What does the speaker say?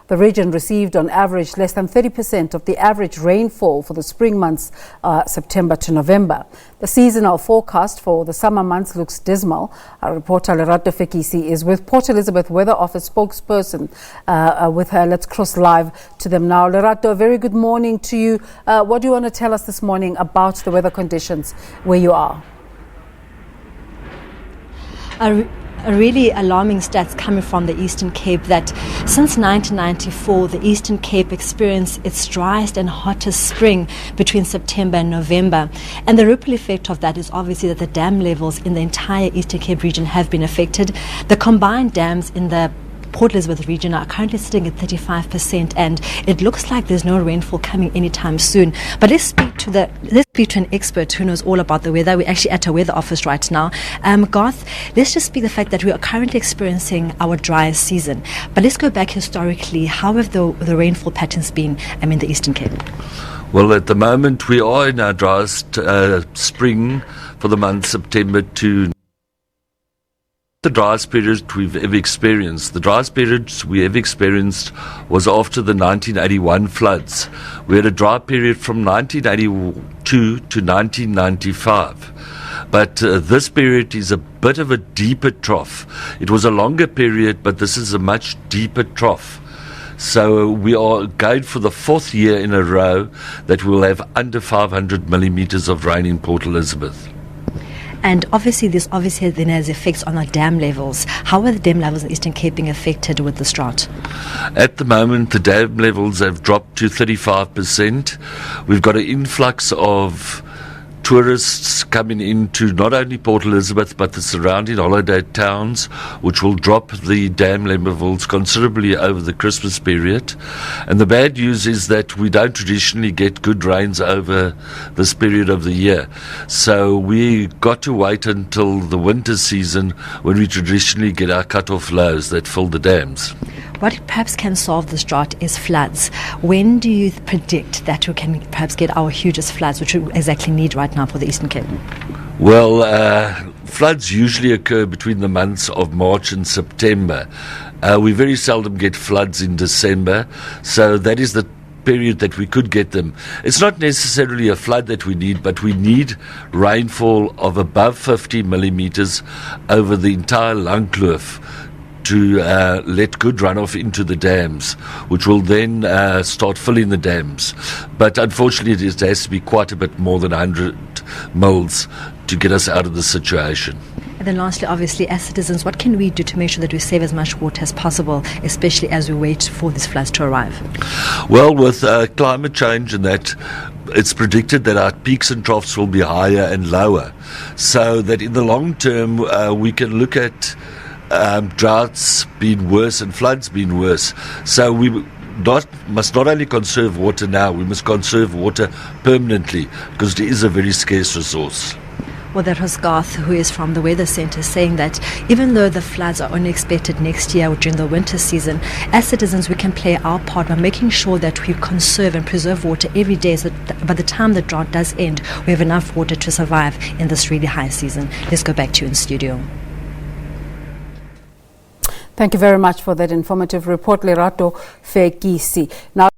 The region received on average less than 30% of the average rainfall for the spring months, September to November. The seasonal forecast for the summer months looks dismal. Our reporter Lerato Fekisi is with Port Elizabeth Weather Office spokesperson with her. Let's cross live to them now. Lerato, a very good morning to you. What do you want to tell us this morning about the weather conditions where you are? A really alarming stats coming from the Eastern Cape that since 1994, the Eastern Cape experienced its driest and hottest spring between September and November. And the ripple effect of that is obviously that the dam levels in the entire Eastern Cape region have been affected. The combined dams in the Port Elizabeth region are currently sitting at 35%, and it looks like there's no rainfall coming anytime soon. But let's speak to an expert who knows all about the weather. We're actually at a weather office right now. Garth, let's just speak the fact that we are currently experiencing our driest season. But let's go back historically. How have the rainfall patterns been in the Eastern Cape? Well, at the moment we are in our driest spring for the month September to the driest period we've ever experienced. The driest period we ever experienced was after the 1981 floods. We had a dry period from 1982 to 1995. But this period is a bit of a deeper trough. It was a longer period, but this is a much deeper trough. So we are going for the fourth year in a row that we'll have under 500 millimeters of rain in Port Elizabeth. And obviously this then has effects on our dam levels. How are the dam levels in the Eastern Cape being affected with this drought? At the moment, the dam levels have dropped to 35%. We've got an influx of tourists coming into not only Port Elizabeth but the surrounding holiday towns, which will drop the dam levels considerably over the Christmas period. And the bad news is that we don't traditionally get good rains over this period of the year. So we got to wait until the winter season when we traditionally get our cut-off lows that fill the dams. What perhaps can solve this drought is floods. When do you predict that we can perhaps get our hugest floods, which we exactly need right now for the Eastern Cape? Well, floods usually occur between the months of March and September. We very seldom get floods in December, so that is the period that we could get them. It's not necessarily a flood that we need, but we need rainfall of above 50 millimeters over the entire Langkloof to let good runoff into the dams, which will then start filling the dams. But unfortunately, it has to be quite a bit more than 100 mils to get us out of the situation. And then lastly, obviously, as citizens, what can we do to make sure that we save as much water as possible, especially as we wait for these floods to arrive? Well, with climate change and that, it's predicted that our peaks and troughs will be higher and lower, so that in the long term we can look at droughts being worse and floods being worse. So we must not only conserve water now, we must conserve water permanently, because it is a very scarce resource. Well, that was Garth, who is from the Weather Centre, saying that even though the floods are only expected next year or during the winter season, as citizens we can play our part by making sure that we conserve and preserve water every day, so that by the time the drought does end, we have enough water to survive in this really high season. Let's go back to you in studio. Thank you very much for that informative report, Lerato Fekisi. Now